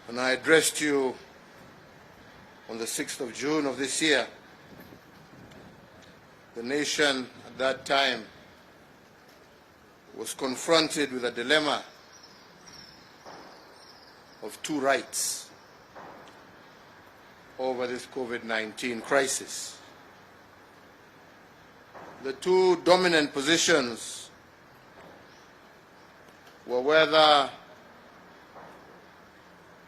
When I addressed you on the 6th of June of this year, the nation at that time was confronted with a dilemma of two rights over this COVID-19 crisis. The two dominant positions were whether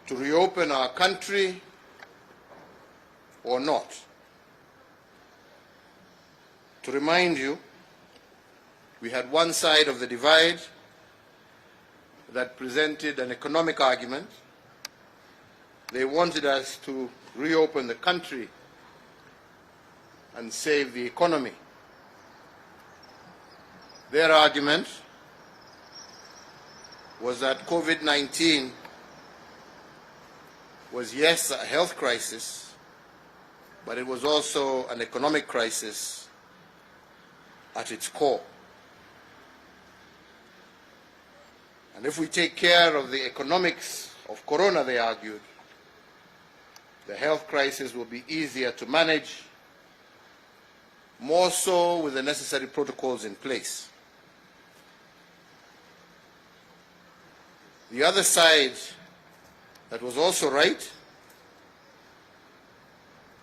to reopen our country or not. To remind you, we had one side of the divide that presented an economic argument. They wanted us to reopen the country and save the economy. Their argument was that COVID-19 was, yes, a health crisis, but it was also an economic crisis at its core. And if we take care of the economics of Corona, they argued, the health crisis will be easier to manage, more so with the necessary protocols in place. The other side, that was also right,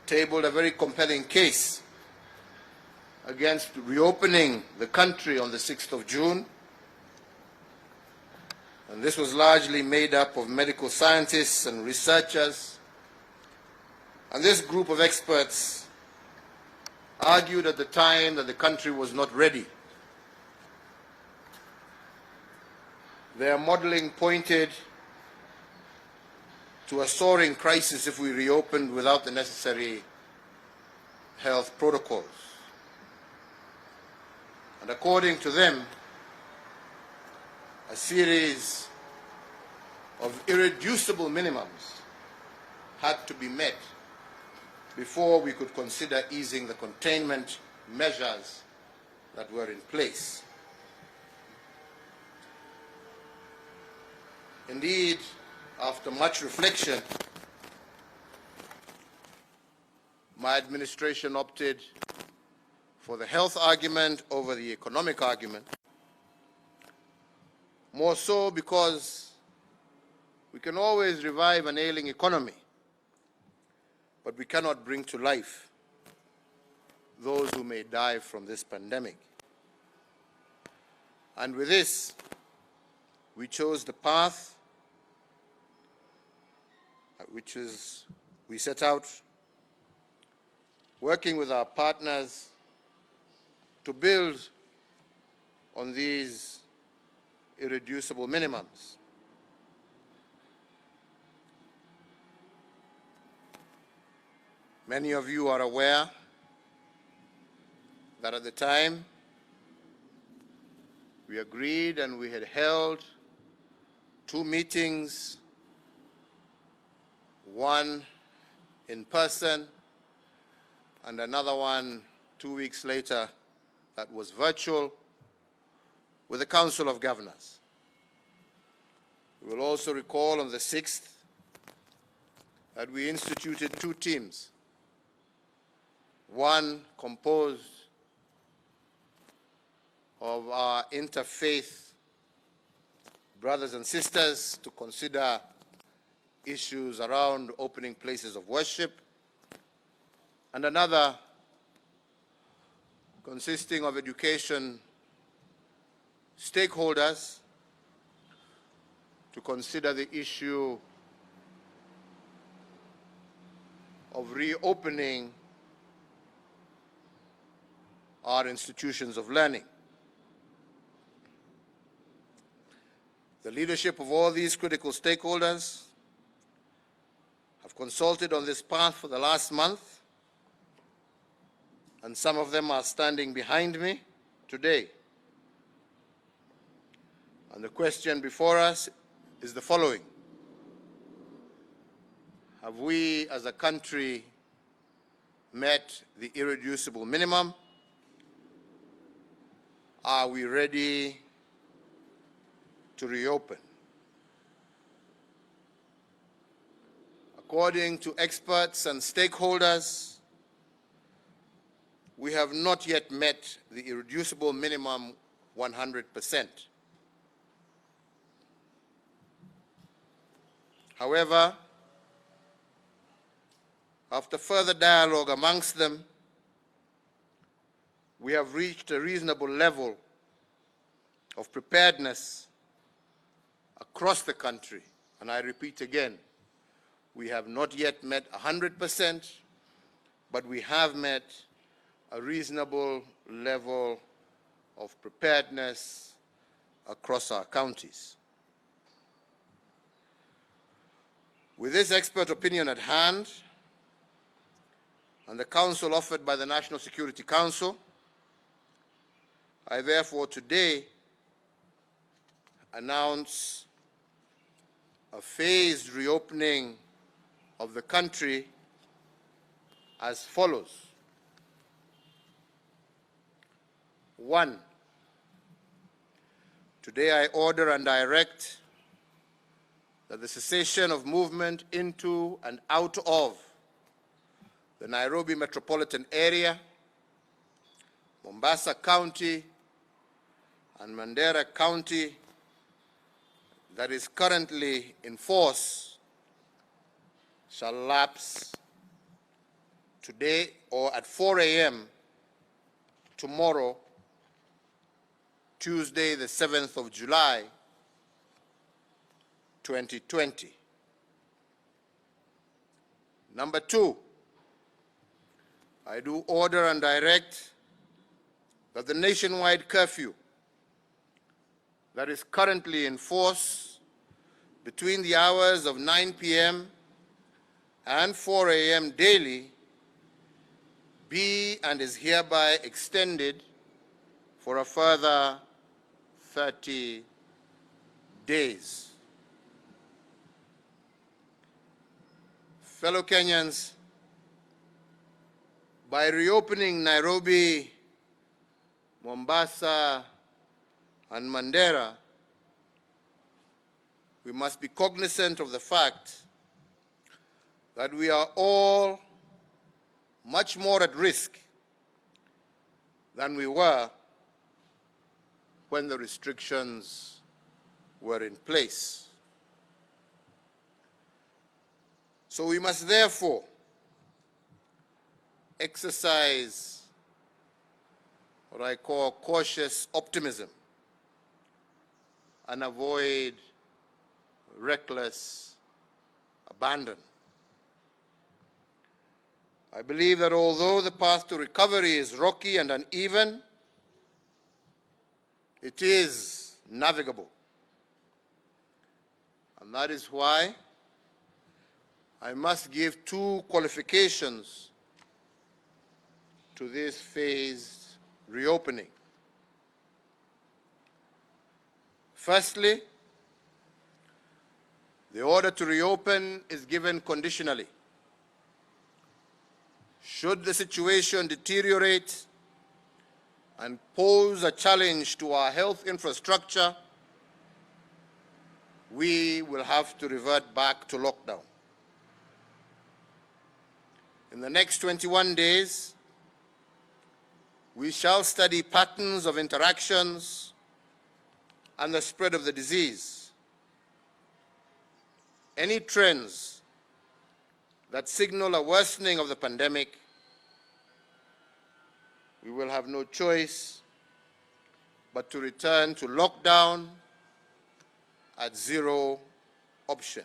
tabled a very compelling case against reopening the country on the 6th of June. And this was largely made up of medical scientists and researchers. And this group of experts argued at the time that the country was not ready. Their modeling pointed to a soaring crisis if we reopened without the necessary health protocols. And according to them, a series of irreducible minimums had to be met before we could consider easing the containment measures that were in place. Indeed, after much reflection, my administration opted for the health argument over the economic argument, more so because we can always revive an ailing economy, but we cannot bring to life those who may die from this pandemic. And with this, we chose the path which is we set out working with our partners to build on these irreducible minimums. Many of you are aware that at the time we agreed and we had held two meetings, one in person and another one 2 weeks later that was virtual, with the Council of Governors. You will also recall on the 6th that we instituted two teams, one composed of our interfaith brothers and sisters to consider issues around opening places of worship, and another consisting of education stakeholders to consider the issue of reopening our institutions of learning. The leadership of all these critical stakeholders have consulted on this path for the last month, and some of them are standing behind me today. And the question before us is the following: have we as a country met the irreducible minimum? Are we ready to reopen? According to experts and stakeholders, we have not yet met the irreducible minimum 100%. However, after further dialogue amongst them, we have reached a reasonable level of preparedness across the country. And I repeat again, we have not yet met 100%, but we have met a reasonable level of preparedness across our counties. With this expert opinion at hand, and the counsel offered by the National Security Council, I therefore today announce a phased reopening of the country as follows. 1. Today I order and direct that the cessation of movement into and out of the Nairobi metropolitan area, Mombasa County, and Mandera County that is currently in force shall lapse today or at 4 a.m. tomorrow, Tuesday, the 7th of July, 2020. Number 2, I do order and direct that the nationwide curfew that is currently in force between the hours of 9 p.m. and 4 a.m. daily be and is hereby extended for a further 30 days. Fellow Kenyans, by reopening Nairobi, Mombasa, and Mandera, we must be cognizant of the fact that we are all much more at risk than we were when the restrictions were in place. So we must therefore exercise what I call cautious optimism and avoid reckless abandon. I believe that although the path to recovery is rocky and uneven, it is navigable. And that is why I must give 2 qualifications to this phased reopening. Firstly, the order to reopen is given conditionally. Should the situation deteriorate and pose a challenge to our health infrastructure, we will have to revert back to lockdown. In the next 21 days, we shall study patterns of interactions and the spread of the disease. Any trends that signal a worsening of the pandemic, we will have no choice but to return to lockdown at zero option.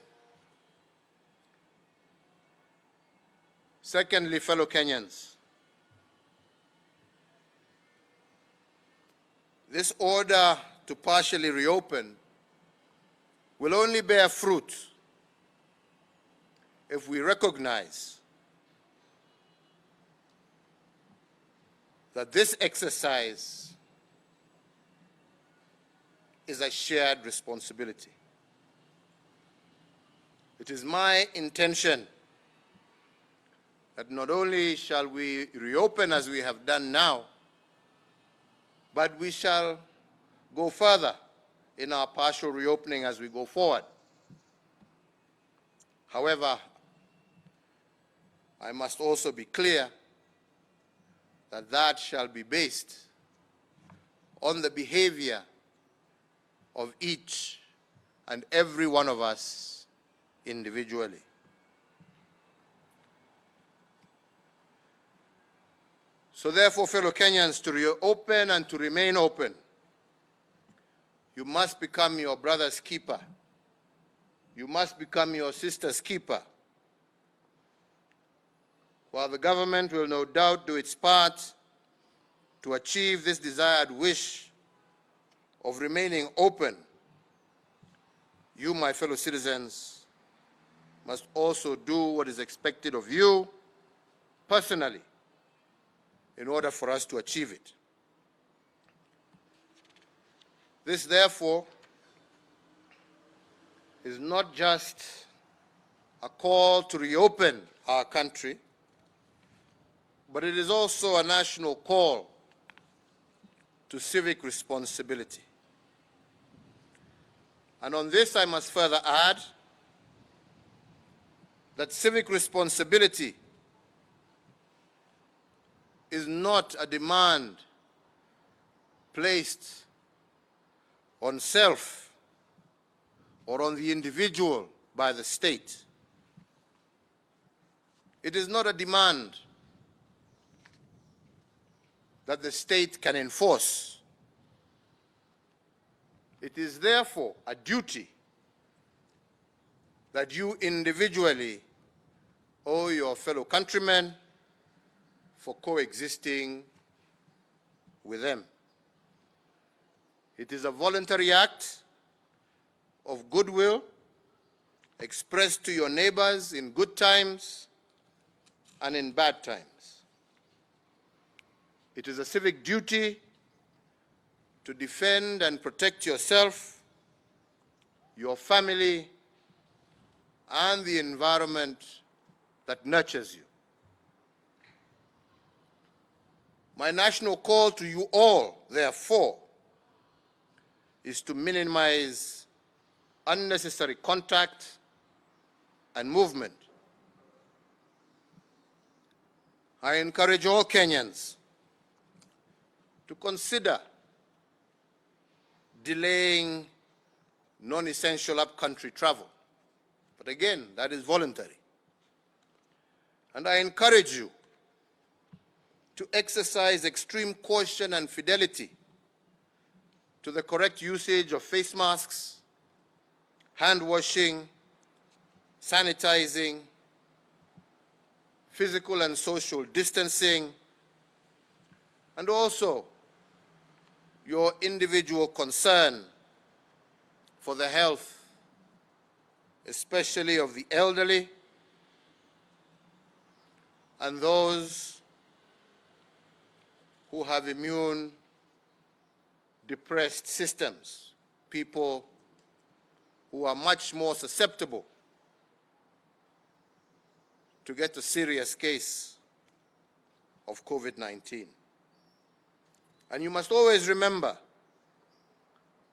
Secondly, fellow Kenyans, this order to partially reopen will only bear fruit if we recognize that this exercise is a shared responsibility. It is my intention that not only shall we reopen as we have done now, but we shall go further in our partial reopening as we go forward. However, I must also be clear that that shall be based on the behavior of each and every one of us individually. So therefore, fellow Kenyans, to reopen and to remain open, you must become your brother's keeper. You must become your sister's keeper. While the government will no doubt do its part to achieve this desired wish of remaining open, you, my fellow citizens, must also do what is expected of you personally in order for us to achieve it. This, therefore, is not just a call to reopen our country, but it is also a national call to civic responsibility. And on this, I must further add that civic responsibility is not a demand placed on self or on the individual by the state. It is not a demand that the state can enforce. It is therefore a duty that you individually owe your fellow countrymen for coexisting with them. It is a voluntary act of goodwill expressed to your neighbors in good times and in bad times. It is a civic duty to defend and protect yourself, your family, and the environment that nurtures you. My national call to you all, therefore, is to minimize unnecessary contact and movement. I encourage all Kenyans to consider delaying non-essential up-country travel. But again, that is voluntary. And I encourage you to exercise extreme caution and fidelity to the correct usage of face masks, hand washing, sanitizing, physical and social distancing, and also your individual concern for the health, especially of the elderly and those who have immune-depressed systems, people who are much more susceptible to get a serious case of COVID-19. And you must always remember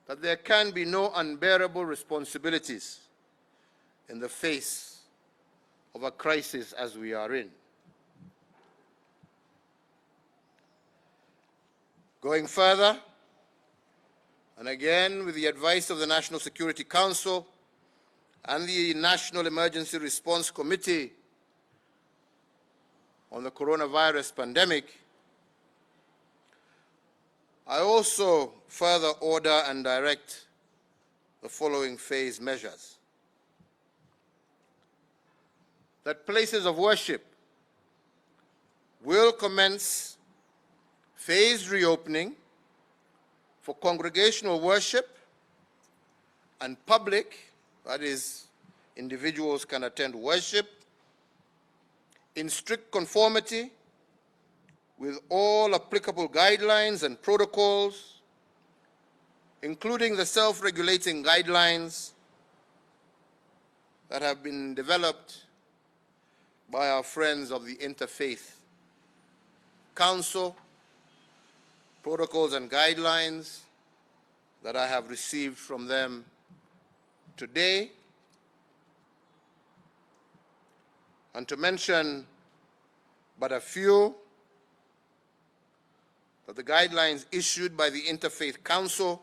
that there can be no unbearable responsibilities in the face of a crisis as we are in. Going further, and again with the advice of the National Security Council and the National Emergency Response Committee on the coronavirus pandemic, I also further order and direct the following phase measures. That places of worship will commence phased reopening for congregational worship and public, that is, individuals can attend worship, in strict conformity with all applicable guidelines and protocols, including the self-regulating guidelines that have been developed by our friends of the Interfaith Council, protocols and guidelines that I have received from them today. And to mention but a few, that the guidelines issued by the Interfaith Council,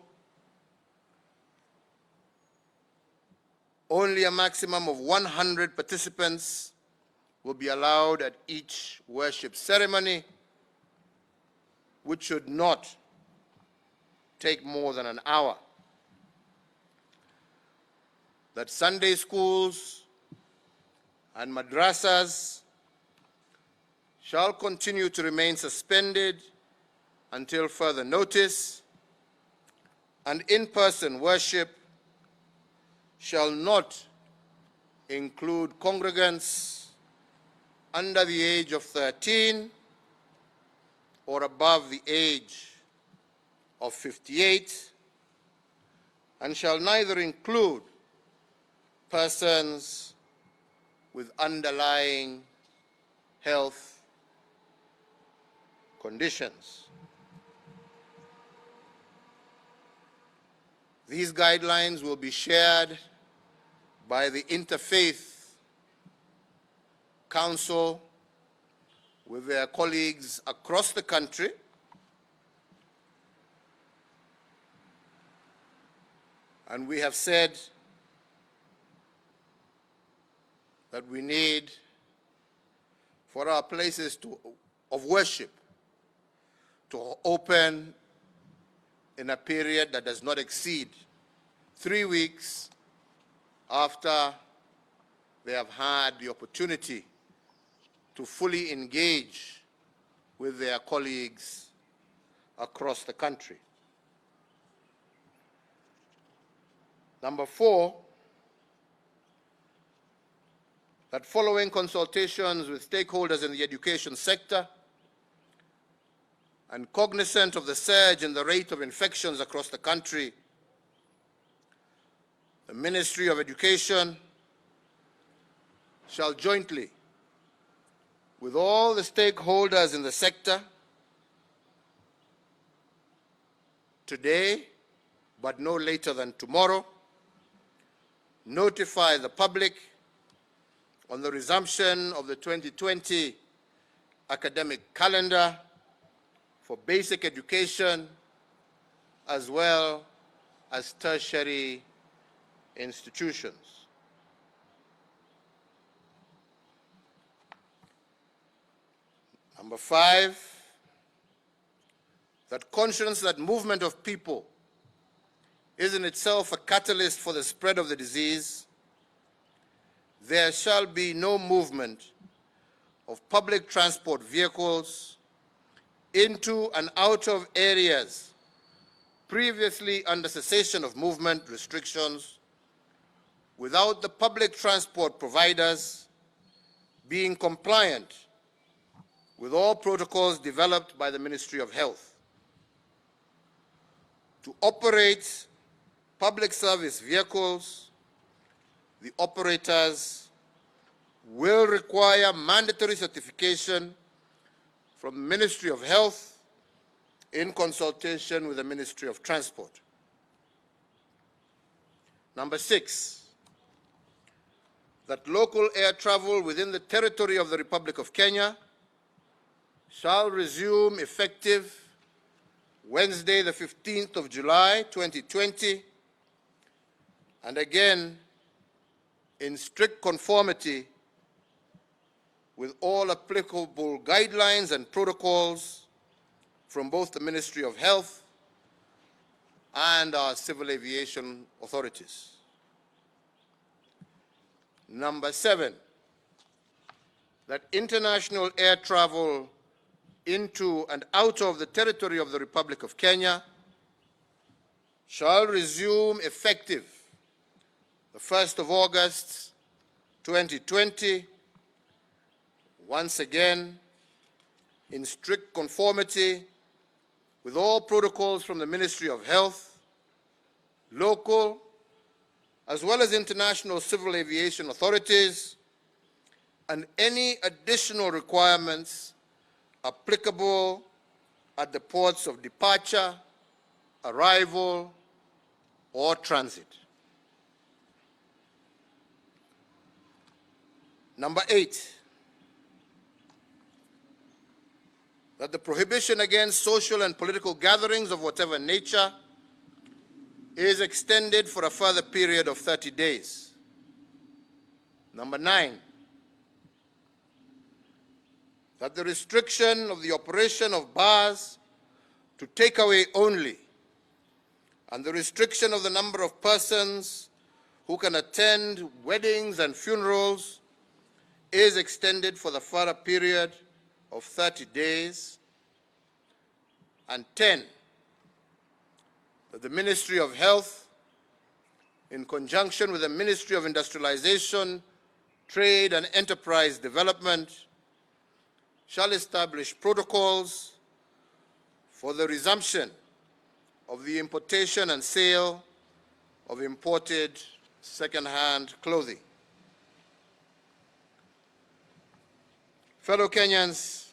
only a maximum of 100 participants will be allowed at each worship ceremony, which should not take more than an hour. That Sunday schools and madrasas shall continue to remain suspended until further notice, and in-person worship shall not include congregants under the age of 13 or above the age of 58, and shall neither include persons with underlying health conditions. These guidelines will be shared by the Interfaith Council with their colleagues across the country, and we have said that we need for our places of worship to open in a period that does not exceed 3 weeks after they have had the opportunity to fully engage with their colleagues across the country. Number 4, that following consultations with stakeholders in the education sector and cognizant of the surge in the rate of infections across the country, the Ministry of Education shall jointly, with all the stakeholders in the sector, today, but no later than tomorrow, notify the public on the resumption of the 2020 academic calendar for basic education as well as tertiary institutions. Number 5, that conscious that movement of people is in itself a catalyst for the spread of the disease, there shall be no movement of public transport vehicles into and out of areas previously under cessation of movement restrictions without the public transport providers being compliant with all protocols developed by the Ministry of Health. To operate public service vehicles, the operators will require mandatory certification from the Ministry of Health in consultation with the Ministry of Transport. Number 6, that local air travel within the territory of the Republic of Kenya shall resume effective Wednesday, the 15th of July, 2020, and again, in strict conformity with all applicable guidelines and protocols from both the Ministry of Health and our civil aviation authorities. Number 7, that international air travel into and out of the territory of the Republic of Kenya shall resume effective the 1st of August, 2020, once again in strict conformity with all protocols from the Ministry of Health, local, as well as international civil aviation authorities, and any additional requirements applicable at the ports of departure, arrival, or transit. Number 8, that the prohibition against social and political gatherings of whatever nature is extended for a further period of 30 days. Number 9, that the restriction of the operation of bars to takeaway only and the restriction of the number of persons who can attend weddings and funerals is extended for the further period of 30 days. And 10, that the Ministry of Health, in conjunction with the Ministry of Industrialization, Trade and Enterprise Development, shall establish protocols for the resumption of the importation and sale of imported second-hand clothing. Fellow Kenyans,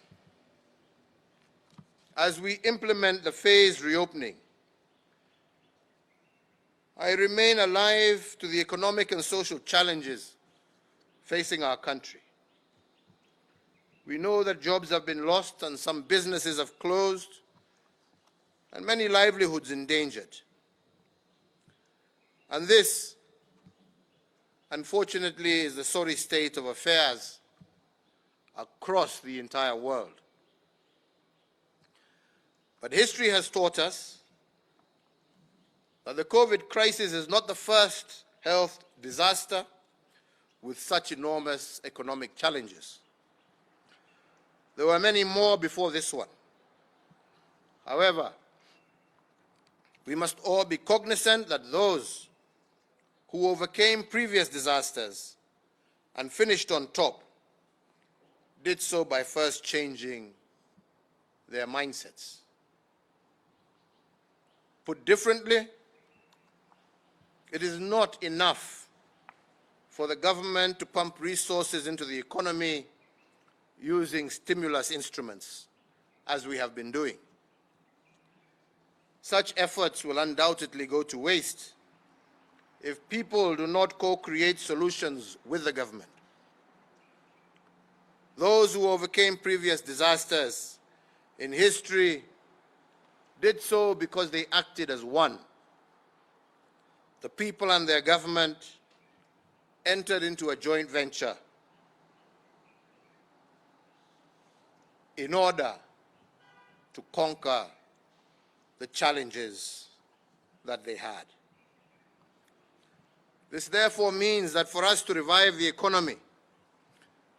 as we implement the phased reopening, I remain alive to the economic and social challenges facing our country. We know that jobs have been lost and some businesses have closed and many livelihoods endangered. And this, unfortunately, is the sorry state of affairs across the entire world. But history has taught us that the COVID crisis is not the first health disaster with such enormous economic challenges. There were many more before this one. However, we must all be cognizant that those who overcame previous disasters and finished on top did so by first changing their mindsets. Put differently, it is not enough for the government to pump resources into the economy using stimulus instruments, as we have been doing. Such efforts will undoubtedly go to waste if people do not co-create solutions with the government. Those who overcame previous disasters in history did so because they acted as one. The people and their government entered into a joint venture in order to conquer the challenges that they had. This therefore means that for us to revive the economy,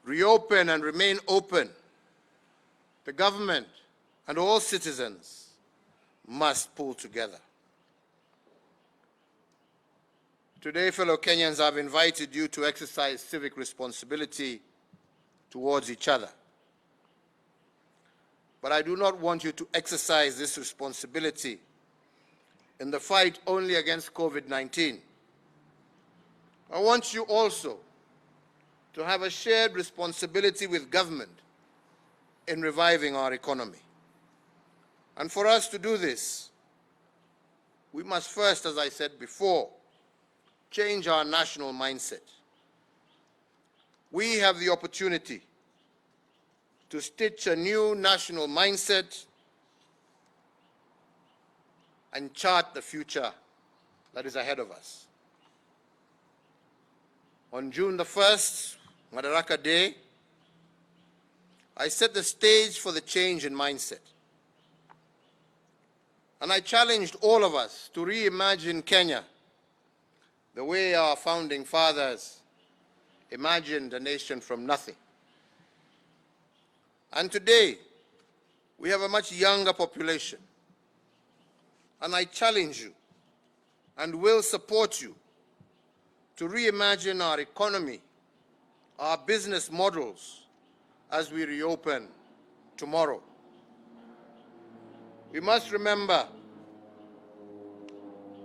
reopen and remain open, the government and all citizens must pull together. Today, fellow Kenyans, I've invited you to exercise civic responsibility towards each other. But I do not want you to exercise this responsibility in the fight only against COVID-19. I want you also to have a shared responsibility with government in reviving our economy. And for us to do this, we must first, as I said before, change our national mindset. We have the opportunity to stitch a new national mindset and chart the future that is ahead of us. On June the 1st, Madaraka Day, I set the stage for the change in mindset. And I challenged all of us to reimagine Kenya the way our founding fathers imagined a nation from nothing. And today, we have a much younger population. And I challenge you and will support you to reimagine our economy, our business models as we reopen tomorrow. We must remember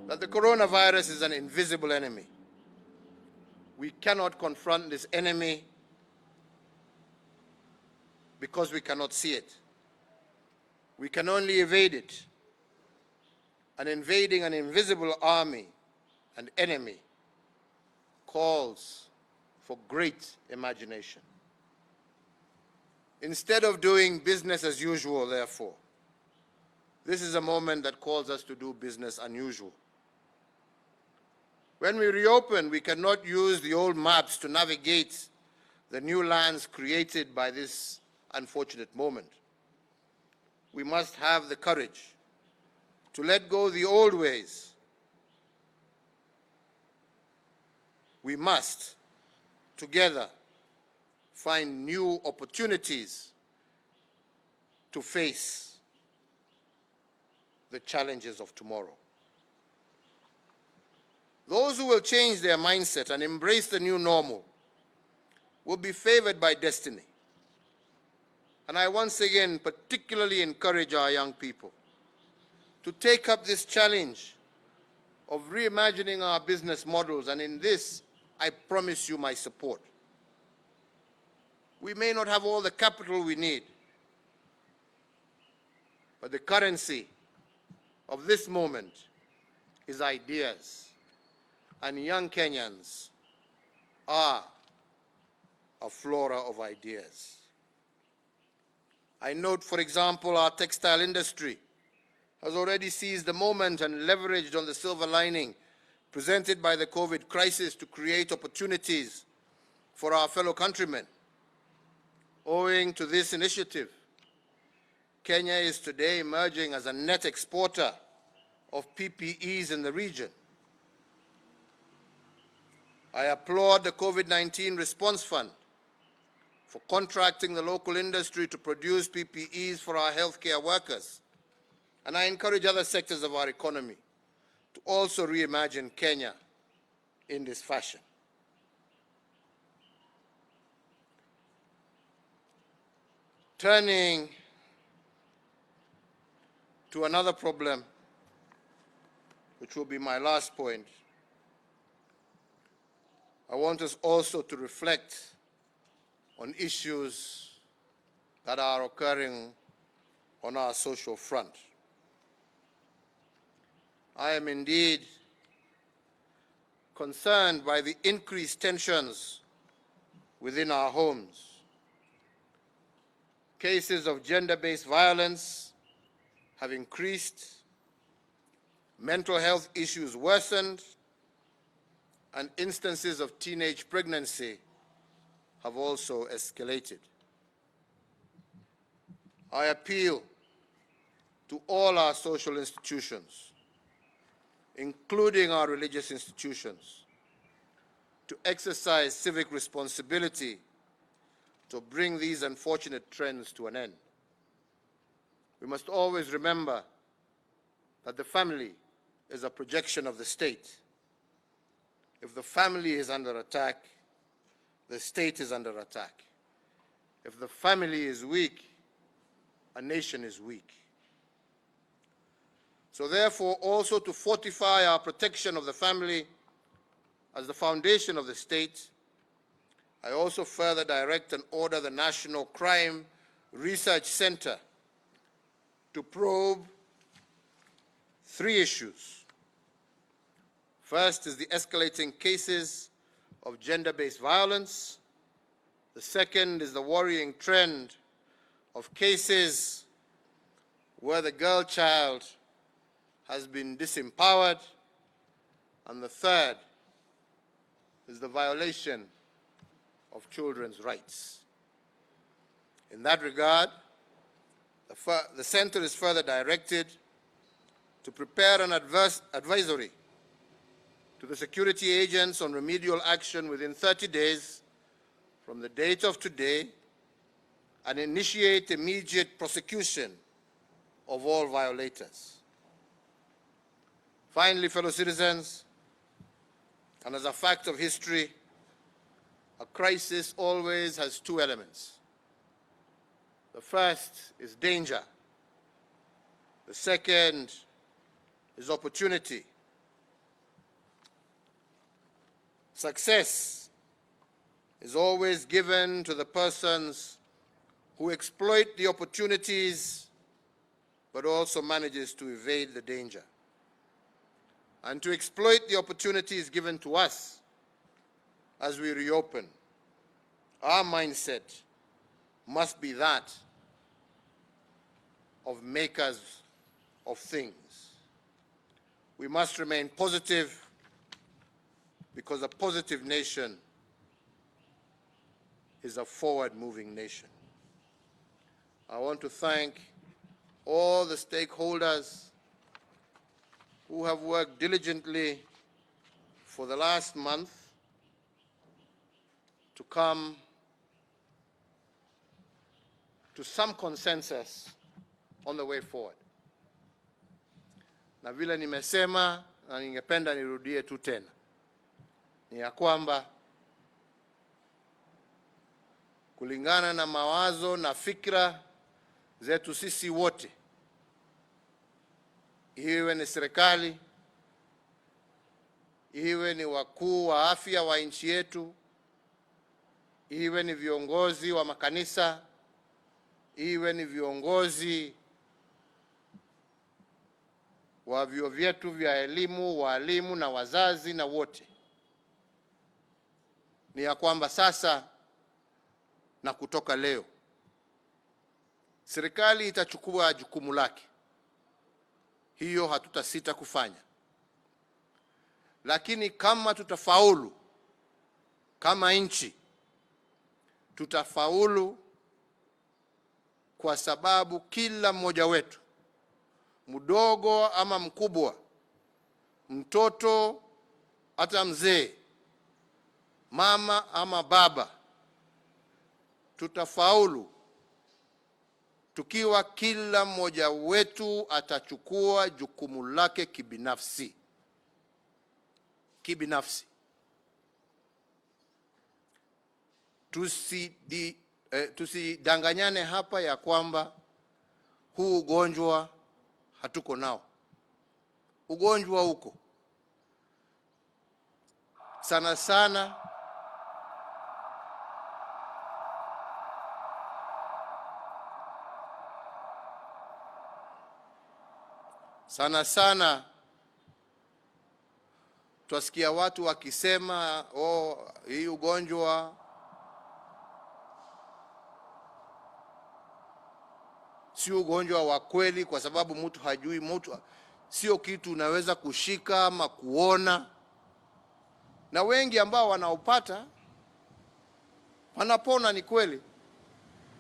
that the coronavirus is an invisible enemy. We cannot confront this enemy because we cannot see it. We can only evade it. And invading an invisible army and enemy calls for great imagination. Instead of doing business as usual, therefore, this is a moment that calls us to do business unusual. When we reopen, we cannot use the old maps to navigate the new lands created by this unfortunate moment. We must have the courage to let go of the old ways. We must, together, find new opportunities to face the challenges of tomorrow. Those who will change their mindset and embrace the new normal will be favored by destiny. And I once again particularly encourage our young people to take up this challenge of reimagining our business models, and in this, I promise you my support. We may not have all the capital we need, but the currency of this moment is ideas. And young Kenyans are a flora of ideas. I note, for example, our textile industry has already seized the moment and leveraged on the silver lining presented by the COVID crisis to create opportunities for our fellow countrymen. Owing to this initiative, Kenya is today emerging as a net exporter of PPEs in the region. I applaud the COVID-19 Response Fund for contracting the local industry to produce PPEs for our healthcare workers. And I encourage other sectors of our economy to also reimagine Kenya in this fashion. Turning to another problem, which will be my last point, I want us also to reflect on issues that are occurring on our social front. I am indeed concerned by the increased tensions within our homes. Cases of gender-based violence have increased, mental health issues worsened, and instances of teenage pregnancy have also escalated. I appeal to all our social institutions, including our religious institutions, to exercise civic responsibility to bring these unfortunate trends to an end. We must always remember that the family is a projection of the state. If the family is under attack, the state is under attack. If the family is weak, a nation is weak. So therefore, also to fortify our protection of the family as the foundation of the state, I also further direct and order the National Crime Research Center to probe 3 issues. First is the escalating cases of gender-based violence. The second is the worrying trend of cases where the girl child has been disempowered. And the third is the violation of children's rights. In that regard, the Center is further directed to prepare an advisory to the security agents on remedial action within 30 days from the date of today and initiate immediate prosecution of all violators. Finally, fellow citizens, and as a fact of history, a crisis always has 2 elements. The first is danger. The second is opportunity. Success is always given to the persons who exploit the opportunities but also manages to evade the danger. And to exploit the opportunities given to us as we reopen, our mindset must be that of makers of things. We must remain positive, because a positive nation is a forward-moving nation. I want to thank all the stakeholders who have worked diligently for the last month to come to some consensus on the way forward. Na vile nimesema na ningependa nirudie tu tena, ni ya kwamba kulingana na mawazo na fikra zetu sisi wote, iwe ni serikali, iwe ni wakuu wa afya wa nchi yetu, iwe ni viongozi wa makanisa, iwe ni viongozi wa vyuo vyetu vya elimu, walimu na wazazi na wote, ni ya kwamba sasa na kutoka leo serikali itachukua jukumu lake. Hiyo hatutasita kufanya. Lakini kama tutafaulu kama nchi, tutafaulu kwa sababu kila mmoja wetu, mdogo ama mkubwa, mtoto hata mzee, mama ama baba, tutafaulu tukiwa kila mmoja wetu atachukua jukumu lake kibinafsi. Tusidanganyane hapa ya kwamba huu ugonjwa hatuko nao. Ugonjwa huko sana sana tuasikia watu wakisema, hii ugonjwa si ugonjwa wa kweli, kwa sababu mtu hajui, mtu sio kitu unaweza kushika ama kuona. Na wengi ambao wanaopata wanapona, ni kweli.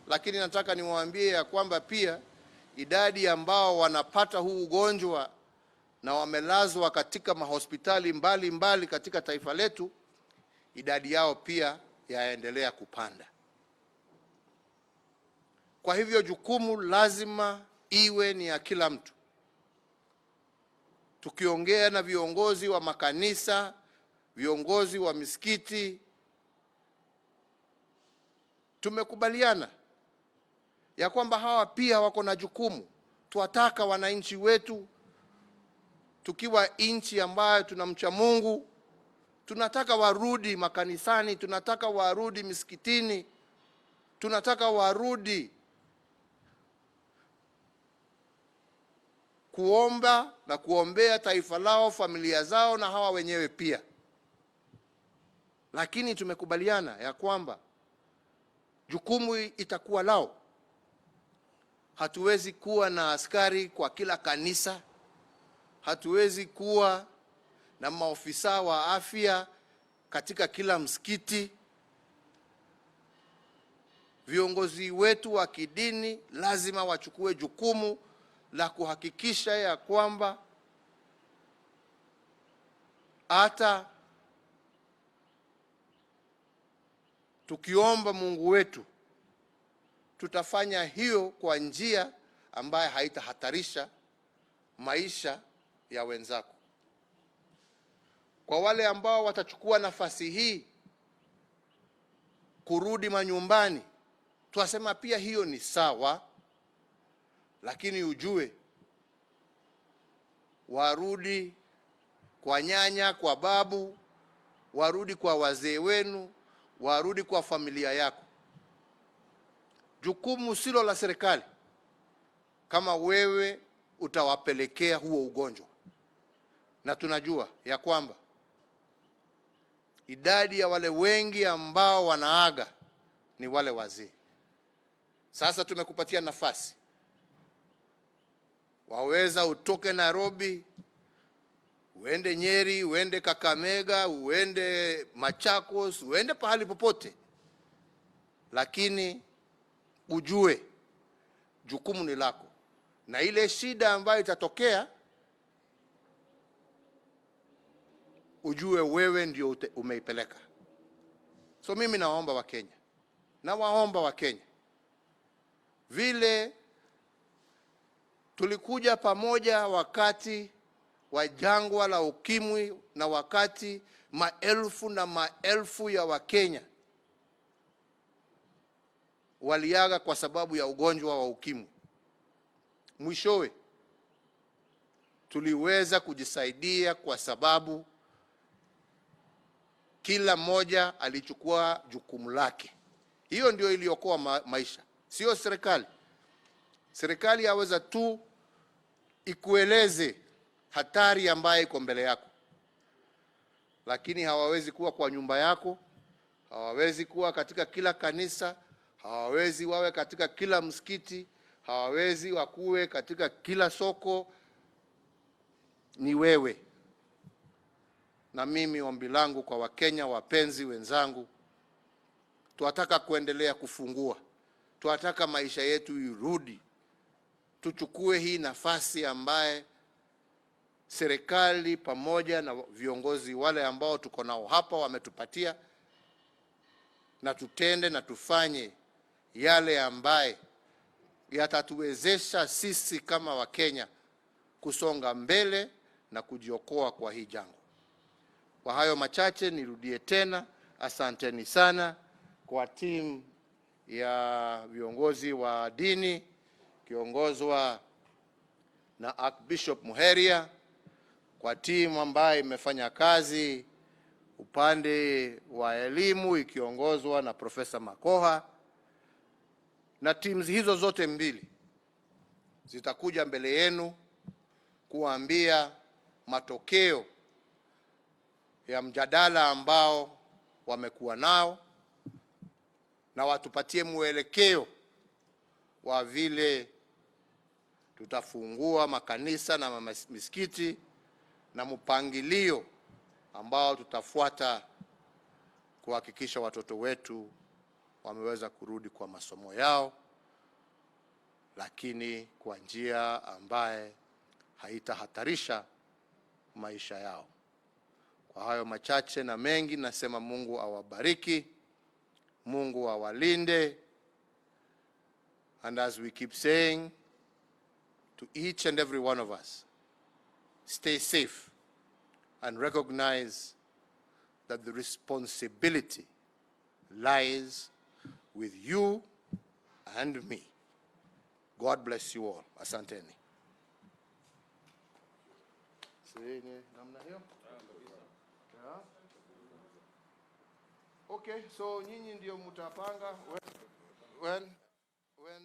Lakini nataka niwaambie ya kwamba pia idadi ambao wanapata huu ugonjwa na wamelazwa katika mahospitali mbali katika taifa letu, idadi yao pia yaendelea kupanda. Kwa hivyo jukumu lazima iwe ni ya kila mtu. Tukiongea na viongozi wa makanisa, viongozi wa misikiti, tumekubaliana ya kwamba hawa pia wako na jukumu. Tuwataka wananchi wetu, tukiwa nchi ambayo tunamcha Mungu, tunataka warudi makanisani, tunataka warudi misikitini, tunataka warudi kuomba na kuombea taifa lao, familia zao na hawa wenyewe pia. Lakini tumekubaliana ya kwamba jukumu itakuwa lao. Hatuwezi kuwa na askari kwa kila kanisa, hatuwezi kuwa na maofisa wa afya katika kila msikiti. Viongozi wetu wa kidini lazima wachukue jukumu la kuhakikisha ya kwamba hata tukiomba Mungu wetu, tutafanya hiyo kwa njia ambayo haitahatarisha maisha ya wenzako. Kwa wale ambao watachukua nafasi hii kurudi manyumbani, tuasema pia hiyo ni sawa, lakini ujue warudi kwa nyanya, kwa babu, warudi kwa wazee wenu, warudi kwa familia yako. Jukumu silo la serikali kama wewe utawapelekea huo ugonjwa. Na tunajua ya kwamba idadi ya wale wengi ambao wanaaga ni wale wazee. Sasa tumekupatia nafasi. Waweza utoke Nairobi, uende Nyeri, uende Kakamega, uende Machakos, uende pahali popote. Lakini ujue jukumu ni lako. Na ile shida ambayo itatokea, ujue wewe ndio umeipeleka. So mimi nawaomba Wakenya, vile tulikuja pamoja wakati wa jangwa la ukimwi na wakati maelfu na maelfu ya Wakenya waliaga kwa sababu ya ugonjwa wa ukimwi, mwishowe tuliweza kujisaidia kwa sababu kila mmoja alichukua jukumu lake. Hiyo ndio iliokoa maisha, sio serikali. Serikali yaweza tu ikueleze hatari ambayo iko mbele yako, lakini hawawezi kuwa kwa nyumba yako, hawawezi kuwa katika kila kanisa, hawawezi wawe katika kila msikiti, hawawezi wakuwe katika kila soko. Ni wewe na mimi. Ombi langu kwa Wakenya wapenzi wenzangu, tunataka kuendelea kufungua, tunataka maisha yetu irudi. Tuchukue hii nafasi ambaye serikali pamoja na viongozi wale ambao tuko nao hapa wametupatia, na tutende na tufanye yale ambaye yatatuwezesha sisi kama Wakenya kusonga mbele na kujiokoa kwa hii jangwa. Kwa hayo machache nirudie tena, asanteni sana kwa timu ya viongozi wa dini kiongozwa na Archbishop Muheria, kwa timu ambayo imefanya kazi upande wa elimu ikiongozwa na Profesa Makoha, na timu hizo zote mbili zitakuja mbele yenu kuambia matokeo ya mjadala ambao wamekuwa nao, na watupatie mwelekeo wa vile tutafungua makanisa na misikiti na mpangilio ambao tutafuata kuhakikisha watoto wetu wameweza kurudi kwa masomo yao, lakini kwa njia ambaye haitahatarisha maisha yao. Kwa hayo machache na mengi nasema Mungu awabariki, Mungu awalinde, and as we keep saying to each and every one of us, stay safe and recognize that the responsibility lies with you and me. God bless you all. Asanteni. Okay, so nyinyi ndio mtapanga when